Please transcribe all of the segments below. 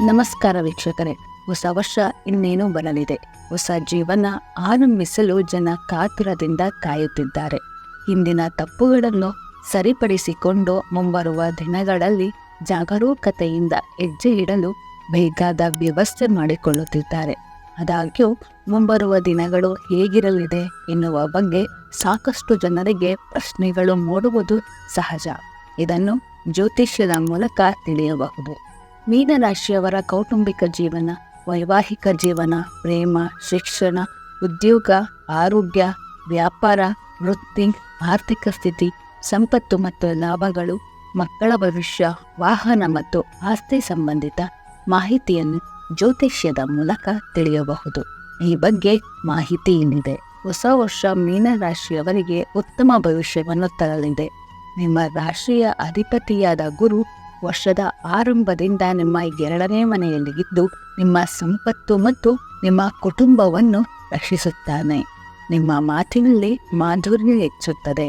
ನಮಸ್ಕಾರ ವೀಕ್ಷಕರೇ, ಹೊಸ ವರ್ಷ ಇನ್ನೇನು ಬರಲಿದೆ. ಹೊಸ ಜೀವನ ಆರಂಭಿಸಲು ಜನ ಕಾತುರದಿಂದ ಕಾಯುತ್ತಿದ್ದಾರೆ. ಹಿಂದಿನ ತಪ್ಪುಗಳನ್ನು ಸರಿಪಡಿಸಿಕೊಂಡು ಮುಂಬರುವ ದಿನಗಳಲ್ಲಿ ಜಾಗರೂಕತೆಯಿಂದ ಹೆಜ್ಜೆ ಇಡಲು ಬೇಕಾದ ವ್ಯವಸ್ಥೆ ಮಾಡಿಕೊಳ್ಳುತ್ತಿದ್ದಾರೆ. ಆದಾಗ್ಯೂ ಮುಂಬರುವ ದಿನಗಳು ಹೇಗಿರಲಿದೆ ಎನ್ನುವ ಬಗ್ಗೆ ಸಾಕಷ್ಟು ಜನರಿಗೆ ಪ್ರಶ್ನೆಗಳು ಮೂಡುವುದು ಸಹಜ. ಇದನ್ನು ಜ್ಯೋತಿಷ್ಯದ ಮೂಲಕ ತಿಳಿಯಬಹುದು. ಮೀನರಾಶಿಯವರ ಕೌಟುಂಬಿಕ ಜೀವನ, ವೈವಾಹಿಕ ಜೀವನ, ಪ್ರೇಮ, ಶಿಕ್ಷಣ, ಉದ್ಯೋಗ, ಆರೋಗ್ಯ, ವ್ಯಾಪಾರ, ವೃತ್ತಿ, ಆರ್ಥಿಕ ಸ್ಥಿತಿ, ಸಂಪತ್ತು ಮತ್ತು ಲಾಭಗಳು, ಮಕ್ಕಳ ಭವಿಷ್ಯ, ವಾಹನ ಮತ್ತು ಆಸ್ತಿ ಸಂಬಂಧಿತ ಮಾಹಿತಿಯನ್ನು ಜ್ಯೋತಿಷ್ಯದ ಮೂಲಕ ತಿಳಿಯಬಹುದು. ಈ ಬಗ್ಗೆ ಮಾಹಿತಿ ಇಲ್ಲಿದೆ. ಹೊಸ ವರ್ಷ ಮೀನರಾಶಿಯವರಿಗೆ ಉತ್ತಮ ಭವಿಷ್ಯವನ್ನು ತರಲಿದೆ. ನಿಮ್ಮ ರಾಶಿಯ ಅಧಿಪತಿಯಾದ ಗುರು ವರ್ಷದ ಆರಂಭದಿಂದ ನಿಮ್ಮ 2ನೇ ಮನೆಯಲ್ಲಿ ಇದ್ದು ನಿಮ್ಮ ಸಂಪತ್ತು ಮತ್ತು ನಿಮ್ಮ ಕುಟುಂಬವನ್ನು ರಕ್ಷಿಸುತ್ತಾನೆ. ನಿಮ್ಮ ಮಾತಿನಲ್ಲಿ ಮಾಧುರ್ಯ ಹೆಚ್ಚುತ್ತದೆ.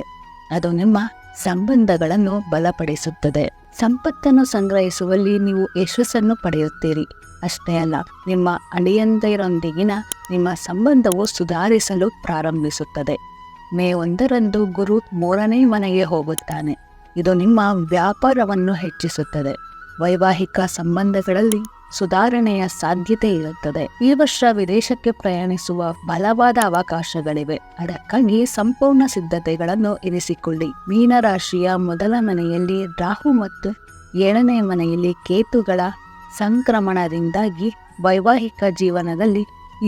ಅದು ನಿಮ್ಮ ಸಂಬಂಧಗಳನ್ನು ಬಲಪಡಿಸುತ್ತದೆ. ಸಂಪತ್ತನ್ನು ಸಂಗ್ರಹಿಸುವಲ್ಲಿ ನೀವು ಯಶಸ್ಸನ್ನು ಪಡೆಯುತ್ತೀರಿ. ಅಷ್ಟೇ ಅಲ್ಲ, ನಿಮ್ಮ ಅಳಿಯಂದಿರೊಂದಿಗಿನ ನಿಮ್ಮ ಸಂಬಂಧವು ಸುಧಾರಿಸಲು ಪ್ರಾರಂಭಿಸುತ್ತದೆ. ಮೇ 1ರಂದು ಗುರು 3ನೇ ಮನೆಗೆ ಹೋಗುತ್ತಾನೆ. ಇದು ನಿಮ್ಮ ವ್ಯಾಪಾರವನ್ನು ಹೆಚ್ಚಿಸುತ್ತದೆ. ವೈವಾಹಿಕ ಸಂಬಂಧಗಳಲ್ಲಿ ಸುಧಾರಣೆಯ ಸಾಧ್ಯತೆ ಇರುತ್ತದೆ. ಈ ವರ್ಷ ವಿದೇಶಕ್ಕೆ ಪ್ರಯಾಣಿಸುವ ಬಲವಾದ ಅವಕಾಶಗಳಿವೆ. ಅದಕ್ಕಾಗಿ ಸಂಪೂರ್ಣ ಸಿದ್ಧತೆಗಳನ್ನು ಇರಿಸಿಕೊಳ್ಳಿ. ಮೀನರಾಶಿಯ ಮೊದಲ ಮನೆಯಲ್ಲಿ ರಾಹು ಮತ್ತು 7ನೇ ಮನೆಯಲ್ಲಿ ಕೇತುಗಳ ಸಂಕ್ರಮಣದಿಂದಾಗಿ ವೈವಾಹಿಕ ಜೀವನದಲ್ಲಿ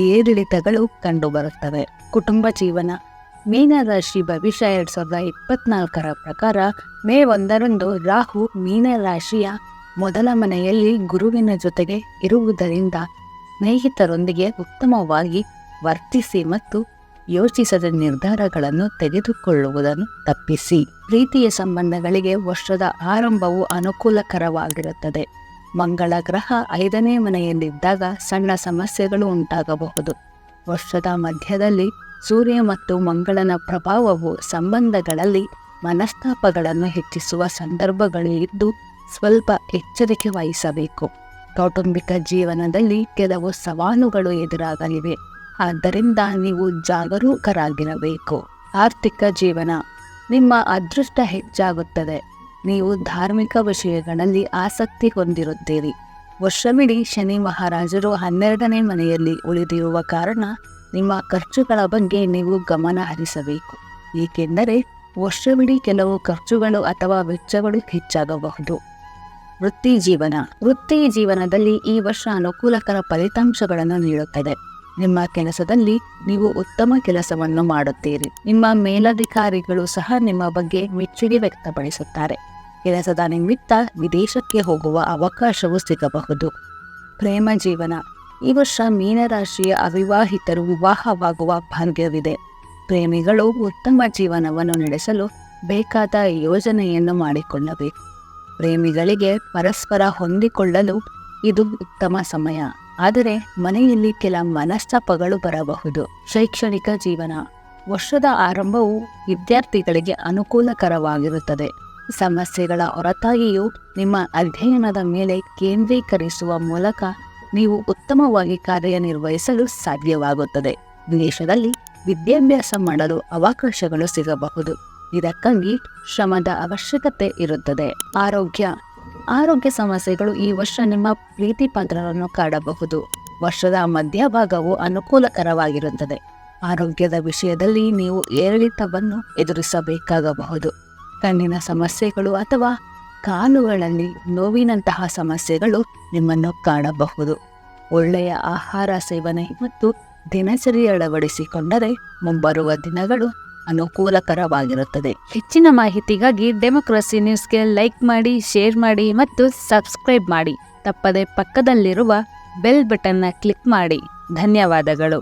ಏರಿಳಿತಗಳು ಕಂಡುಬರುತ್ತವೆ. ಕುಟುಂಬ ಜೀವನ. ಮೀನರಾಶಿ ಭವಿಷ್ಯ 2024ರ ಪ್ರಕಾರ ಮೇ 1ರಂದು ರಾಹು ಮೀನರಾಶಿಯ ಮೊದಲ ಮನೆಯಲ್ಲಿ ಗುರುವಿನ ಜೊತೆಗೆ ಇರುವುದರಿಂದ ಸ್ನೇಹಿತರೊಂದಿಗೆ ಉತ್ತಮವಾಗಿ ವರ್ತಿಸಿ ಮತ್ತು ಯೋಚಿಸದ ನಿರ್ಧಾರಗಳನ್ನು ತೆಗೆದುಕೊಳ್ಳುವುದನ್ನು ತಪ್ಪಿಸಿ. ಪ್ರೀತಿಯ ಸಂಬಂಧಗಳಿಗೆ ವರ್ಷದ ಆರಂಭವು ಅನುಕೂಲಕರವಾಗಿರುತ್ತದೆ. ಮಂಗಳ ಗ್ರಹ 5ನೇ ಮನೆಯಲ್ಲಿದ್ದಾಗ ಸಣ್ಣ ಸಮಸ್ಯೆಗಳು ಉಂಟಾಗಬಹುದು. ವರ್ಷದ ಮಧ್ಯದಲ್ಲಿ ಸೂರ್ಯ ಮತ್ತು ಮಂಗಳನ ಪ್ರಭಾವವು ಸಂಬಂಧಗಳಲ್ಲಿ ಮನಸ್ತಾಪಗಳನ್ನು ಹೆಚ್ಚಿಸುವ ಸಂದರ್ಭಗಳು ಇದ್ದು ಸ್ವಲ್ಪ ಎಚ್ಚರಿಕೆ ವಹಿಸಬೇಕು. ಕೌಟುಂಬಿಕ ಜೀವನದಲ್ಲಿ ಕೆಲವು ಸವಾಲುಗಳು ಎದುರಾಗಲಿವೆ, ಆದ್ದರಿಂದ ನೀವು ಜಾಗರೂಕರಾಗಿರಬೇಕು. ಆರ್ಥಿಕ ಜೀವನ. ನಿಮ್ಮ ಅದೃಷ್ಟ ಹೆಚ್ಚಾಗುತ್ತದೆ. ನೀವು ಧಾರ್ಮಿಕ ವಿಷಯಗಳಲ್ಲಿ ಆಸಕ್ತಿ ಹೊಂದಿರುತ್ತೀರಿ. ವರ್ಷವಿಡೀ ಶನಿ ಮಹಾರಾಜರು 12ನೇ ಮನೆಯಲ್ಲಿ ಉಳಿದಿರುವ ಕಾರಣ ನಿಮ್ಮ ಖರ್ಚುಗಳ ಬಗ್ಗೆ ನೀವು ಗಮನ ಹರಿಸಬೇಕು. ಏಕೆಂದರೆ ವರ್ಷವಿಡೀ ಕೆಲವು ಖರ್ಚುಗಳು ಅಥವಾ ವೆಚ್ಚಗಳು ಹೆಚ್ಚಾಗಬಹುದು. ವೃತ್ತಿ ಜೀವನ. ವೃತ್ತಿ ಜೀವನದಲ್ಲಿ ಈ ವರ್ಷ ಅನುಕೂಲಕರ ಫಲಿತಾಂಶಗಳನ್ನು ನೀಡುತ್ತದೆ. ನಿಮ್ಮ ಕೆಲಸದಲ್ಲಿ ನೀವು ಉತ್ತಮ ಕೆಲಸವನ್ನು ಮಾಡುತ್ತೀರಿ. ನಿಮ್ಮ ಮೇಲಧಿಕಾರಿಗಳು ಸಹ ನಿಮ್ಮ ಬಗ್ಗೆ ಮೆಚ್ಚುಗೆ ವ್ಯಕ್ತಪಡಿಸುತ್ತಾರೆ. ಕೆಲಸದ ನಿಮಿತ್ತ ವಿದೇಶಕ್ಕೆ ಹೋಗುವ ಅವಕಾಶವೂ ಸಿಗಬಹುದು. ಪ್ರೇಮ ಜೀವನ. ಈ ವರ್ಷ ಮೀನರಾಶಿಯ ಅವಿವಾಹಿತರು ವಿವಾಹವಾಗುವ ಭಾಗ್ಯವಿದೆ. ಪ್ರೇಮಿಗಳು ಉತ್ತಮ ಜೀವನವನ್ನು ನಡೆಸಲು ಬೇಕಾದ ಯೋಜನೆಯನ್ನು ಮಾಡಿಕೊಳ್ಳಬೇಕು. ಪ್ರೇಮಿಗಳಿಗೆ ಪರಸ್ಪರ ಹೊಂದಿಕೊಳ್ಳಲು ಇದು ಉತ್ತಮ ಸಮಯ. ಆದರೆ ಮನೆಯಲ್ಲಿ ಕೆಲ ಮನಸ್ತಾಪಗಳು ಬರಬಹುದು. ಶೈಕ್ಷಣಿಕ ಜೀವನ. ವರ್ಷದ ಆರಂಭವು ವಿದ್ಯಾರ್ಥಿಗಳಿಗೆ ಅನುಕೂಲಕರವಾಗಿರುತ್ತದೆ. ಸಮಸ್ಯೆಗಳ ಹೊರತಾಗಿಯೂ ನಿಮ್ಮ ಅಧ್ಯಯನದ ಮೇಲೆ ಕೇಂದ್ರೀಕರಿಸುವ ಮೂಲಕ ನೀವು ಉತ್ತಮವಾಗಿ ಕಾರ್ಯನಿರ್ವಹಿಸಲು ಸಾಧ್ಯವಾಗುತ್ತದೆ. ವಿದೇಶದಲ್ಲಿ ವಿದ್ಯಾಭ್ಯಾಸ ಮಾಡಲು ಅವಕಾಶಗಳು ಸಿಗಬಹುದು. ಇದಕ್ಕಾಗಿ ಶ್ರಮದ ಅವಶ್ಯಕತೆ ಇರುತ್ತದೆ. ಆರೋಗ್ಯ ಸಮಸ್ಯೆಗಳು ಈ ವರ್ಷ ನಿಮ್ಮ ಪ್ರೀತಿ ಪಾತ್ರರನ್ನು ಕಾಡಬಹುದು. ವರ್ಷದ ಮಧ್ಯಭಾಗವು ಅನುಕೂಲಕರವಾಗಿರುತ್ತದೆ. ಆರೋಗ್ಯದ ವಿಷಯದಲ್ಲಿ ನೀವು ಏರಿಳಿತವನ್ನು ಎದುರಿಸಬೇಕಾಗಬಹುದು. ಕಣ್ಣಿನ ಸಮಸ್ಯೆಗಳು ಅಥವಾ ಕಾಲುಗಳಲ್ಲಿ ನೋವಿನಂತಹ ಸಮಸ್ಯೆಗಳು ನಿಮ್ಮನ್ನು ಕಾಡಬಹುದು. ಒಳ್ಳೆಯ ಆಹಾರ ಸೇವನೆ ಮತ್ತು ದಿನಚರಿ ಅಳವಡಿಸಿಕೊಂಡರೆ ಮುಂಬರುವ ದಿನಗಳು ಅನುಕೂಲಕರವಾಗಿರುತ್ತದೆ. ಹೆಚ್ಚಿನ ಮಾಹಿತಿಗಾಗಿ ಡೆಮೋಕ್ರಸಿ ನ್ಯೂಸ್ಗೆ ಲೈಕ್ ಮಾಡಿ, ಶೇರ್ ಮಾಡಿ ಮತ್ತು ಸಬ್ಸ್ಕ್ರೈಬ್ ಮಾಡಿ. ತಪ್ಪದೆ ಪಕ್ಕದಲ್ಲಿರುವ ಬೆಲ್ ಬಟನ್ನ ಕ್ಲಿಕ್ ಮಾಡಿ. ಧನ್ಯವಾದಗಳು.